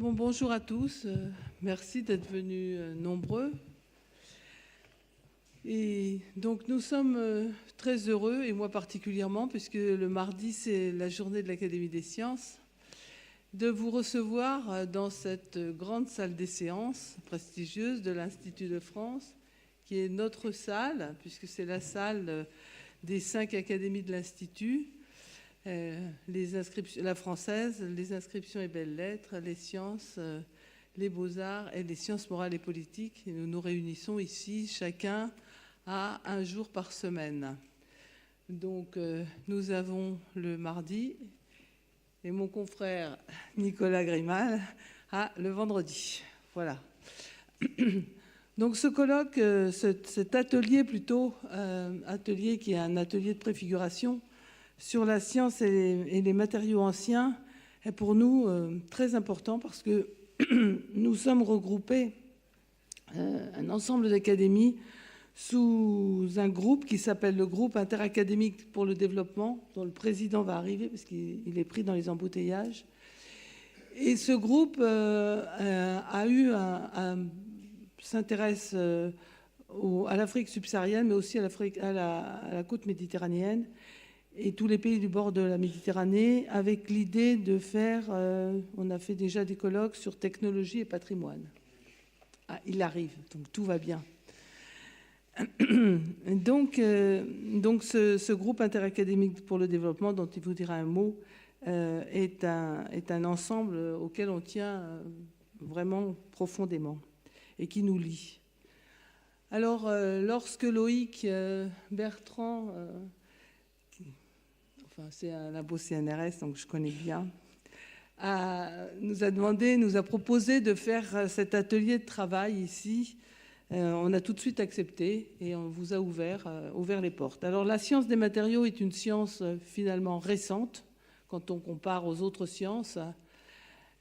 Bonjour à tous. Merci d'être venus nombreux. Et donc nous sommes très heureux, et moi particulièrement, puisque le mardi c'est la journée de l'Académie des sciences, de vous recevoir dans cette grande salle des séances prestigieuse de l'Institut de France, qui est notre salle, puisque c'est la salle des 5 académies de l'Institut. La française, les inscriptions et belles-lettres, les sciences, les beaux-arts et les sciences morales et politiques. Et nous nous réunissons ici, chacun à un jour par semaine. Donc, nous avons le mardi et mon confrère Nicolas Grimal a le vendredi. Voilà. Donc, ce colloque, cet atelier plutôt, atelier qui est un atelier de préfiguration, sur la science et les matériaux anciens est pour nous très important parce que nous sommes regroupés, un ensemble d'académies, sous un groupe qui s'appelle le groupe interacadémique pour le développement, dont le président va arriver parce qu'il est pris dans les embouteillages. Et ce groupe s'intéresse à l'Afrique subsaharienne, mais aussi à la côte méditerranéenne, et tous les pays du bord de la Méditerranée, avec l'idée de faire, on a fait déjà des colloques sur technologie et patrimoine. Ah, il arrive, donc tout va bien. Donc ce groupe interacadémique pour le développement, dont il vous dira un mot, est un ensemble auquel on tient vraiment profondément et qui nous lie. Alors, lorsque Loïc Bertrand... c'est un labo CNRS, donc je connais bien, nous a proposé de faire cet atelier de travail ici. On a tout de suite accepté et on vous a ouvert les portes. Alors la science des matériaux est une science finalement récente quand on compare aux autres sciences.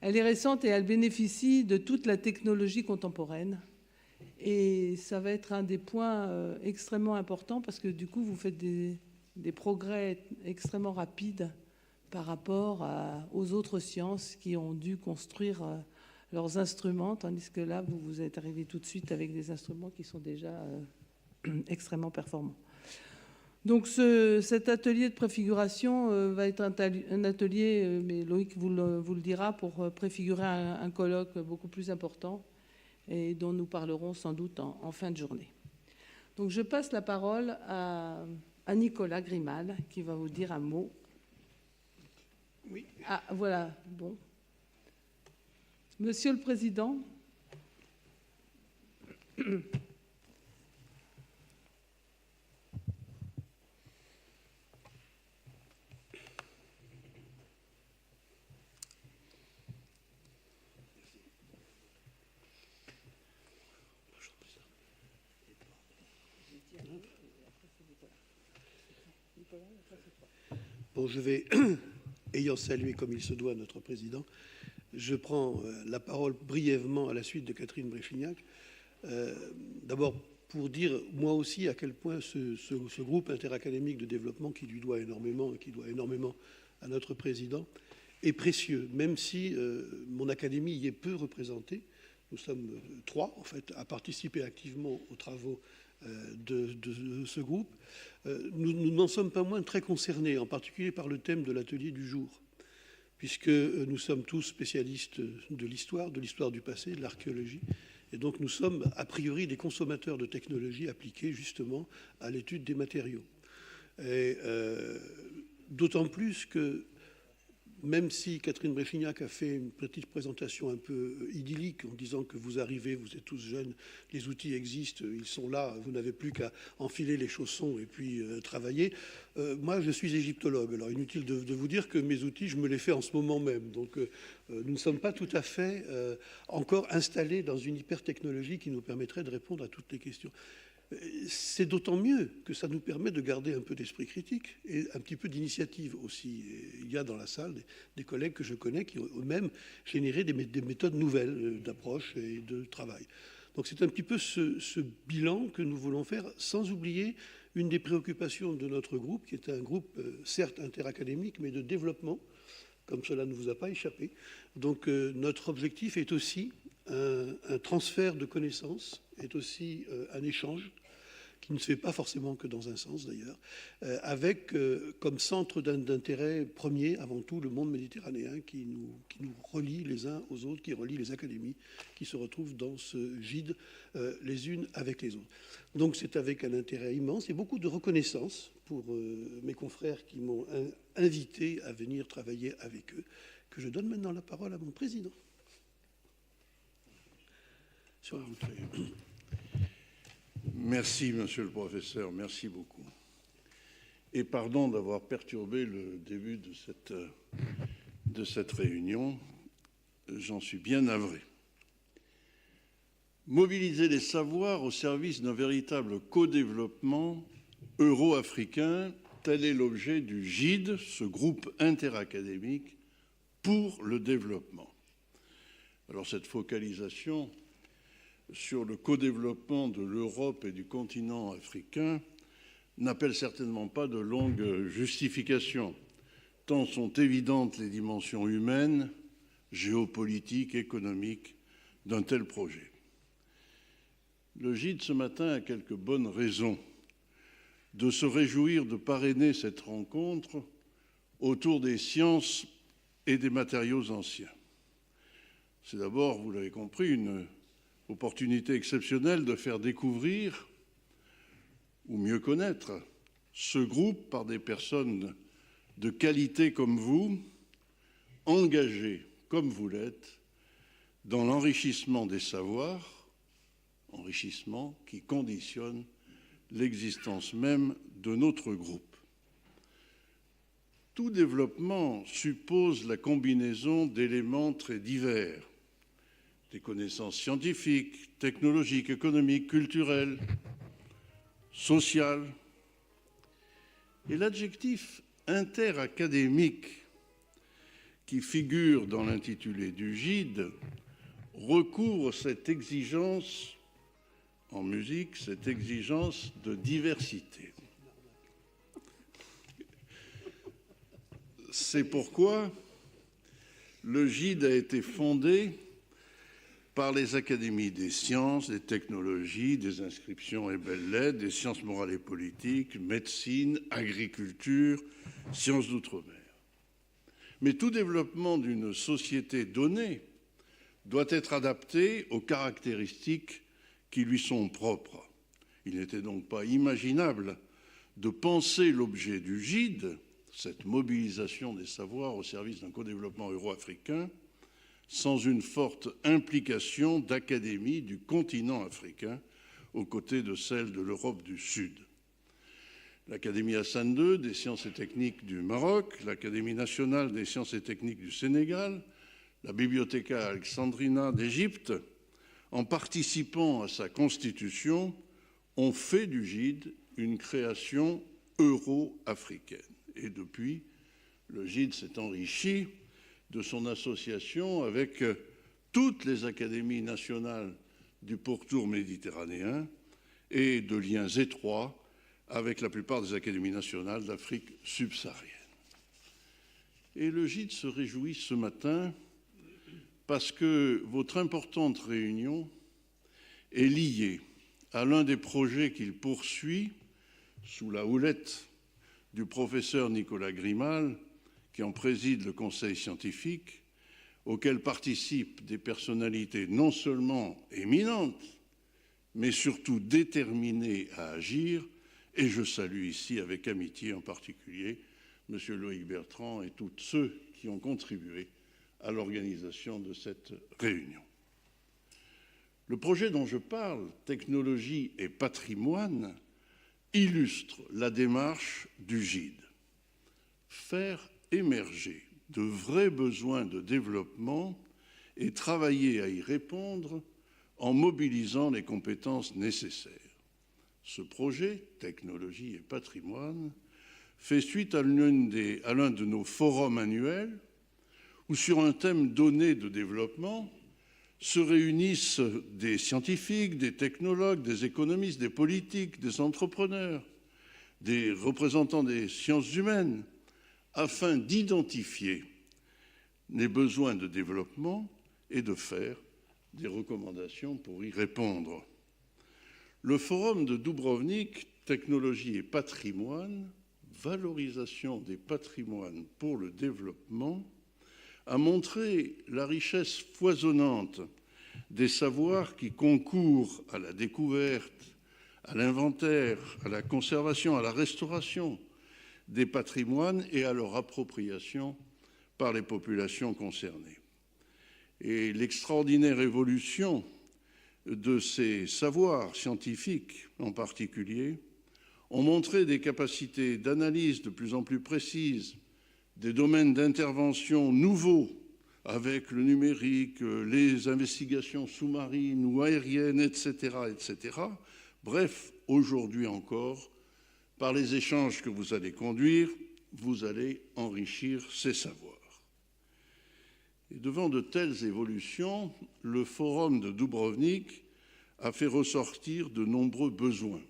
Elle est récente et elle bénéficie de toute la technologie contemporaine. Et ça va être un des points extrêmement importants parce que du coup vous faites des progrès extrêmement rapides par rapport aux autres sciences qui ont dû construire leurs instruments, tandis que là, vous êtes arrivés tout de suite avec des instruments qui sont déjà extrêmement performants. Donc cet atelier de préfiguration va être un atelier, mais Loïc vous le dira, pour préfigurer un colloque beaucoup plus important et dont nous parlerons sans doute en fin de journée. Donc je passe la parole à Nicolas Grimal, qui va vous dire un mot. Oui. Ah, voilà, bon. Monsieur le Président. Bon, je vais, ayant salué comme il se doit notre président, je prends la parole brièvement à la suite de Catherine Bréchignac. D'abord, pour dire moi aussi à quel point ce groupe interacadémique de développement qui lui doit énormément et qui doit énormément à notre président est précieux, même si mon académie y est peu représentée. Nous sommes 3, en fait, à participer activement aux travaux de ce groupe. Nous n'en sommes pas moins très concernés, en particulier par le thème de l'atelier du jour, puisque nous sommes tous spécialistes de l'histoire du passé, de l'archéologie, et donc nous sommes a priori des consommateurs de technologies appliquées justement à l'étude des matériaux. Et d'autant plus que, même si Catherine Bréchignac a fait une petite présentation un peu idyllique en disant que vous arrivez, vous êtes tous jeunes, les outils existent, ils sont là, vous n'avez plus qu'à enfiler les chaussons et puis travailler. Moi, je suis égyptologue, alors inutile de vous dire que mes outils, je me les fais en ce moment même. Donc, nous ne sommes pas tout à fait encore installés dans une hyper-technologie qui nous permettrait de répondre à toutes les questions. C'est d'autant mieux que ça nous permet de garder un peu d'esprit critique et un petit peu d'initiative aussi. Et il y a dans la salle des collègues que je connais qui ont eux-mêmes généré des méthodes nouvelles d'approche et de travail. Donc c'est un petit peu ce bilan que nous voulons faire, sans oublier une des préoccupations de notre groupe, qui est un groupe certes interacadémique, mais de développement, comme cela ne vous a pas échappé. Donc notre objectif est aussi un transfert de connaissances, est aussi un échange qui ne se fait pas forcément que dans un sens d'ailleurs, avec comme centre d'intérêt premier avant tout le monde méditerranéen qui nous relie les uns aux autres, qui relie les académies qui se retrouvent dans ce GIDE les unes avec les autres. Donc c'est avec un intérêt immense et beaucoup de reconnaissance pour mes confrères qui m'ont invité à venir travailler avec eux, que je donne maintenant la parole à mon président. Sur la bouteille. Merci, monsieur le professeur, merci beaucoup. Et pardon d'avoir perturbé le début de cette réunion, j'en suis bien navré. Mobiliser les savoirs au service d'un véritable co-développement euro-africain, tel est l'objet du GIDE, ce groupe interacadémique pour le développement. Alors cette focalisation sur le co-développement de l'Europe et du continent africain n'appelle certainement pas de longues justifications, tant sont évidentes les dimensions humaines, géopolitiques, économiques d'un tel projet. Le GIDE ce matin a quelques bonnes raisons de se réjouir de parrainer cette rencontre autour des sciences et des matériaux anciens. C'est d'abord, vous l'avez compris, une opportunité exceptionnelle de faire découvrir, ou mieux connaître, ce groupe par des personnes de qualité comme vous, engagées comme vous l'êtes, dans l'enrichissement des savoirs, enrichissement qui conditionne l'existence même de notre groupe. Tout développement suppose la combinaison d'éléments très divers, des connaissances scientifiques, technologiques, économiques, culturelles, sociales. Et l'adjectif interacadémique qui figure dans l'intitulé du GIDE recouvre cette exigence en musique, cette exigence de diversité. C'est pourquoi le GIDE a été fondé par les académies des sciences, des technologies, des inscriptions et belles-lettres, des sciences morales et politiques, médecine, agriculture, sciences d'outre-mer. Mais tout développement d'une société donnée doit être adapté aux caractéristiques qui lui sont propres. Il n'était donc pas imaginable de penser l'objet du GIDE, cette mobilisation des savoirs au service d'un co-développement euro-africain, sans une forte implication d'académies du continent africain aux côtés de celles de l'Europe du Sud. L'Académie Hassan II des sciences et techniques du Maroc, l'Académie nationale des sciences et techniques du Sénégal, la Bibliotheca Alexandrina d'Égypte, en participant à sa constitution, ont fait du GIDE une création euro-africaine. Et depuis, le GIDE s'est enrichi de son association avec toutes les académies nationales du pourtour méditerranéen et de liens étroits avec la plupart des académies nationales d'Afrique subsaharienne. Et le GIDE se réjouit ce matin parce que votre importante réunion est liée à l'un des projets qu'il poursuit sous la houlette du professeur Nicolas Grimal, qui en préside le conseil scientifique, auquel participent des personnalités non seulement éminentes, mais surtout déterminées à agir, et je salue ici avec amitié en particulier M. Loïc Bertrand et tous ceux qui ont contribué à l'organisation de cette réunion. Le projet dont je parle, Technologie et patrimoine, illustre la démarche du GIDE. Faire émerger de vrais besoins de développement et travailler à y répondre en mobilisant les compétences nécessaires. Ce projet, Technologie et patrimoine, fait suite à l'un de nos forums annuels où, sur un thème donné de développement, se réunissent des scientifiques, des technologues, des économistes, des politiques, des entrepreneurs, des représentants des sciences humaines, afin d'identifier n'ait besoin de développement et de faire des recommandations pour y répondre. Le forum de Dubrovnik, Technologie et patrimoine, valorisation des patrimoines pour le développement, a montré la richesse foisonnante des savoirs qui concourent à la découverte, à l'inventaire, à la conservation, à la restauration des patrimoines et à leur appropriation par les populations concernées. Et l'extraordinaire évolution de ces savoirs scientifiques en particulier ont montré des capacités d'analyse de plus en plus précises, des domaines d'intervention nouveaux avec le numérique, les investigations sous-marines ou aériennes, etc., etc. Bref, aujourd'hui encore, par les échanges que vous allez conduire, vous allez enrichir ces savoirs. Et devant de telles évolutions, le forum de Dubrovnik a fait ressortir de nombreux besoins.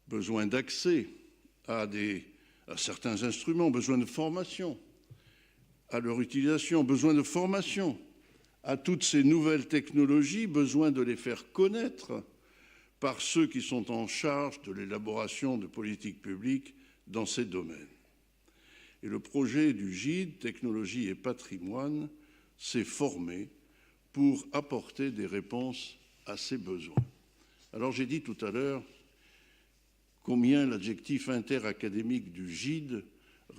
Besoin d'accès à certains instruments, besoin de formation à leur utilisation, besoin de formation à toutes ces nouvelles technologies, besoin de les faire connaître par ceux qui sont en charge de l'élaboration de politiques publiques dans ces domaines. Et le projet du GIDE, Technologie et patrimoine, s'est formé pour apporter des réponses à ces besoins. Alors j'ai dit tout à l'heure combien l'adjectif interacadémique du GIDE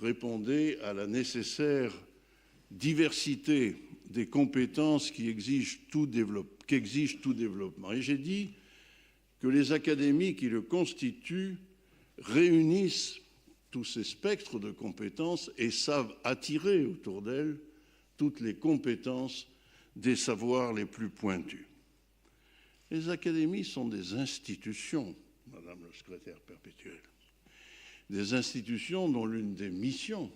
répondait à la nécessaire diversité des compétences qui exigent tout développement. Et j'ai dit que les académies qui le constituent réunissent tous ces spectres de compétences et savent attirer autour d'elles toutes les compétences des savoirs les plus pointus. Les académies sont des institutions, Madame le secrétaire perpétuel, des institutions dont l'une des missions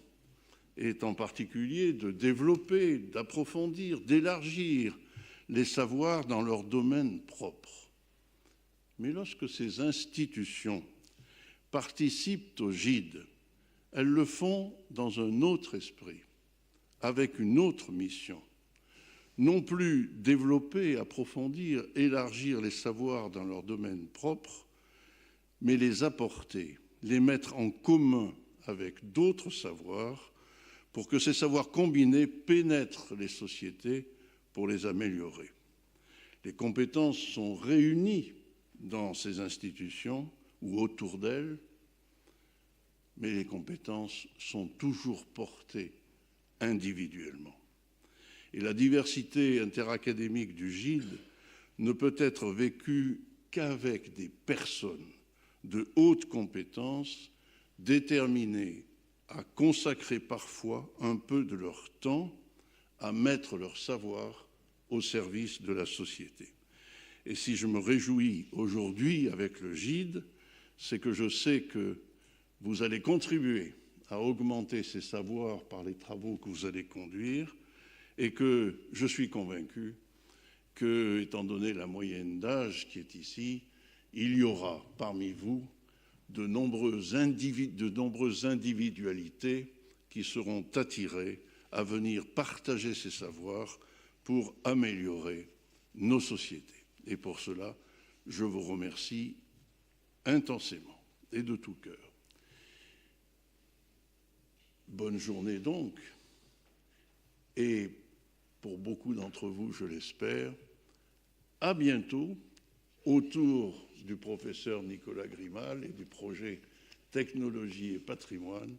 est en particulier de développer, d'approfondir, d'élargir les savoirs dans leur domaine propre. Mais lorsque ces institutions participent au GIDE, elles le font dans un autre esprit, avec une autre mission. Non plus développer, approfondir, élargir les savoirs dans leur domaine propre, mais les apporter, les mettre en commun avec d'autres savoirs pour que ces savoirs combinés pénètrent les sociétés pour les améliorer. Les compétences sont réunies dans ces institutions ou autour d'elles, mais les compétences sont toujours portées individuellement. Et la diversité interacadémique du GIDE ne peut être vécue qu'avec des personnes de haute compétence déterminées à consacrer parfois un peu de leur temps à mettre leur savoir au service de la société. Et si je me réjouis aujourd'hui avec le GIDE, c'est que je sais que vous allez contribuer à augmenter ces savoirs par les travaux que vous allez conduire et que je suis convaincu que, étant donné la moyenne d'âge qui est ici, il y aura parmi vous de nombreuses individualités qui seront attirées à venir partager ces savoirs pour améliorer nos sociétés. Et pour cela, je vous remercie intensément et de tout cœur. Bonne journée donc, et pour beaucoup d'entre vous, je l'espère, à bientôt autour du professeur Nicolas Grimal et du projet Technologie et patrimoine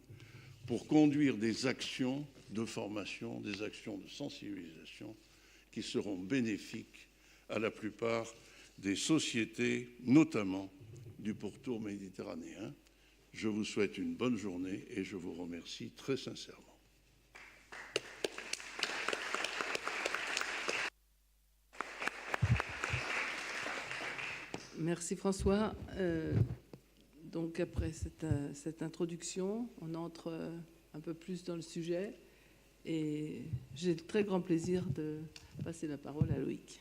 pour conduire des actions de formation, des actions de sensibilisation qui seront bénéfiques à la plupart des sociétés, notamment du pourtour méditerranéen. Je vous souhaite une bonne journée et je vous remercie très sincèrement. Merci François. Donc après cette introduction, on entre un peu plus dans le sujet et j'ai le très grand plaisir de passer la parole à Loïc.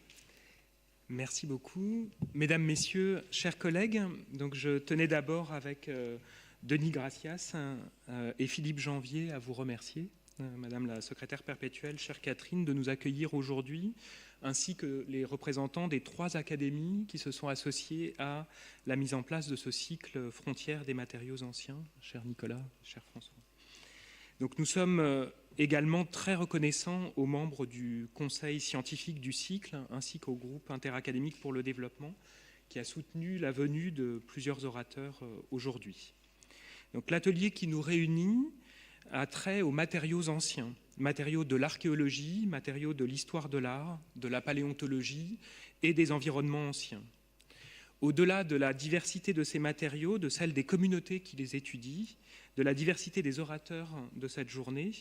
Merci beaucoup. Mesdames, Messieurs, chers collègues, donc je tenais d'abord avec Denis Gracias et Philippe Janvier à vous remercier Madame la secrétaire perpétuelle, chère Catherine, de nous accueillir aujourd'hui, ainsi que les représentants des 3 académies qui se sont associées à la mise en place de ce cycle Frontières des matériaux anciens, cher Nicolas, cher François. Donc nous sommes également très reconnaissants aux membres du conseil scientifique du cycle, ainsi qu'au groupe interacadémique pour le développement, qui a soutenu la venue de plusieurs orateurs aujourd'hui. Donc l'atelier qui nous réunit a trait aux matériaux anciens, matériaux de l'archéologie, matériaux de l'histoire de l'art, de la paléontologie et des environnements anciens. Au-delà de la diversité de ces matériaux, de celle des communautés qui les étudient, de la diversité des orateurs de cette journée,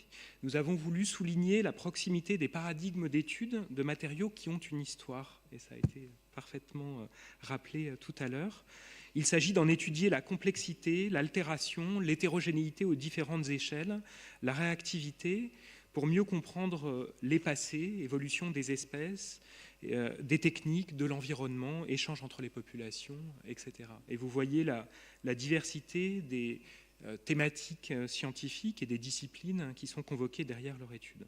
nous avons voulu souligner la proximité des paradigmes d'études de matériaux qui ont une histoire, et ça a été parfaitement rappelé tout à l'heure. Il s'agit d'en étudier la complexité, l'altération, l'hétérogénéité aux différentes échelles, la réactivité, pour mieux comprendre les passés, évolution des espèces, des techniques, de l'environnement, échanges entre les populations, etc. Et vous voyez la diversité des thématiques scientifiques et des disciplines qui sont convoquées derrière leur étude.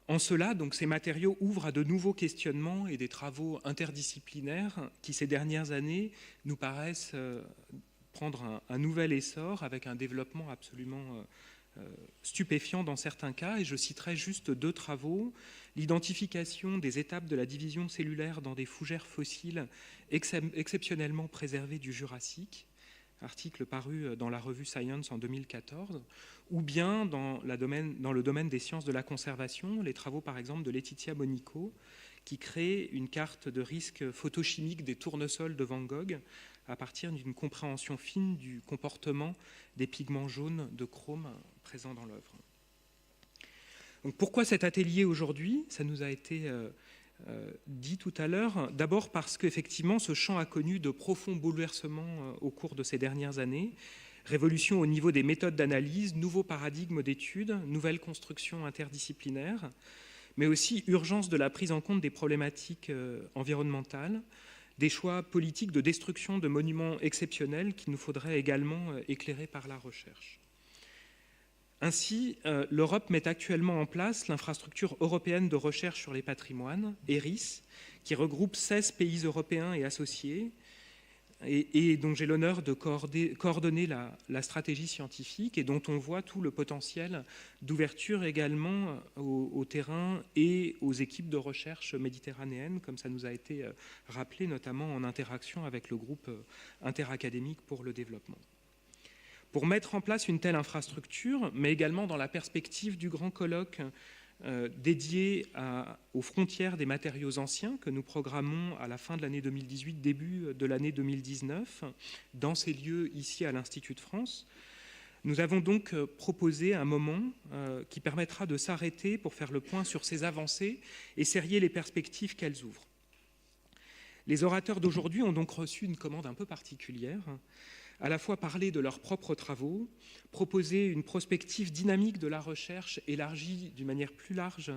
En cela, donc, ces matériaux ouvrent à de nouveaux questionnements et des travaux interdisciplinaires qui, ces dernières années, nous paraissent prendre un nouvel essor avec un développement absolument stupéfiant dans certains cas. Et je citerai juste 2 travaux. L'identification des étapes de la division cellulaire dans des fougères fossiles exceptionnellement préservées du Jurassique, article paru dans la revue Science en 2014, ou bien dans le domaine des sciences de la conservation, les travaux par exemple de Laetitia Monico, qui crée une carte de risque photochimique des tournesols de Van Gogh à partir d'une compréhension fine du comportement des pigments jaunes de chrome présents dans l'œuvre. Donc pourquoi cet atelier aujourd'hui ? Ça nous a été dit tout à l'heure, d'abord parce qu'effectivement ce champ a connu de profonds bouleversements au cours de ces dernières années, révolution au niveau des méthodes d'analyse, nouveaux paradigmes d'études, nouvelles constructions interdisciplinaires, mais aussi urgence de la prise en compte des problématiques environnementales, des choix politiques de destruction de monuments exceptionnels qu'il nous faudrait également éclairer par la recherche. Ainsi, l'Europe met actuellement en place l'infrastructure européenne de recherche sur les patrimoines, ERIS, qui regroupe 16 pays européens et associés, et dont j'ai l'honneur de coordonner la stratégie scientifique et dont on voit tout le potentiel d'ouverture également au terrain et aux équipes de recherche méditerranéennes, comme ça nous a été rappelé, notamment en interaction avec le groupe interacadémique pour le développement. Pour mettre en place une telle infrastructure, mais également dans la perspective du grand colloque dédié aux frontières des matériaux anciens que nous programmons à la fin de l'année 2018, début de l'année 2019, dans ces lieux ici à l'Institut de France, nous avons donc proposé un moment qui permettra de s'arrêter pour faire le point sur ces avancées et serrer les perspectives qu'elles ouvrent. Les orateurs d'aujourd'hui ont donc reçu une commande un peu particulière, à la fois parler de leurs propres travaux, proposer une prospective dynamique de la recherche élargie d'une manière plus large,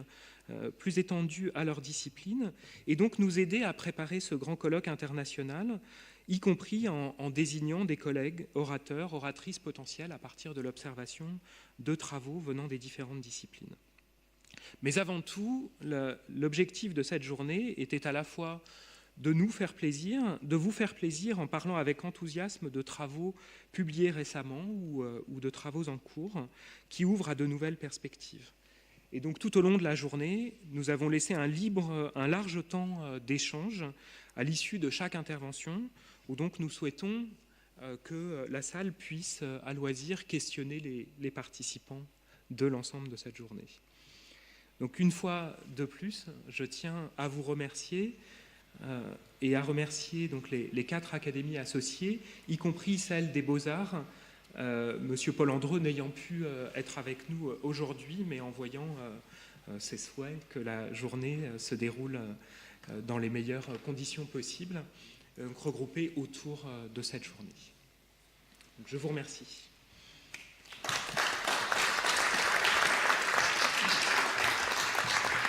plus étendue à leur discipline, et donc nous aider à préparer ce grand colloque international, y compris en désignant des collègues orateurs, oratrices potentielles à partir de l'observation de travaux venant des différentes disciplines. Mais avant tout, l'objectif de cette journée était à la fois de nous faire plaisir, de vous faire plaisir en parlant avec enthousiasme de travaux publiés récemment ou de travaux en cours qui ouvrent à de nouvelles perspectives. Et donc tout au long de la journée, nous avons laissé un large temps d'échange à l'issue de chaque intervention, où donc nous souhaitons que la salle puisse à loisir questionner les participants de l'ensemble de cette journée. Donc une fois de plus, je tiens à vous remercier et à remercier donc les 4 académies associées, y compris celle des Beaux-Arts, Monsieur Paul Andreu n'ayant pu être avec nous aujourd'hui, mais en voyant ses souhaits que la journée se déroule dans les meilleures conditions possibles, regroupés autour de cette journée. Donc, je vous remercie.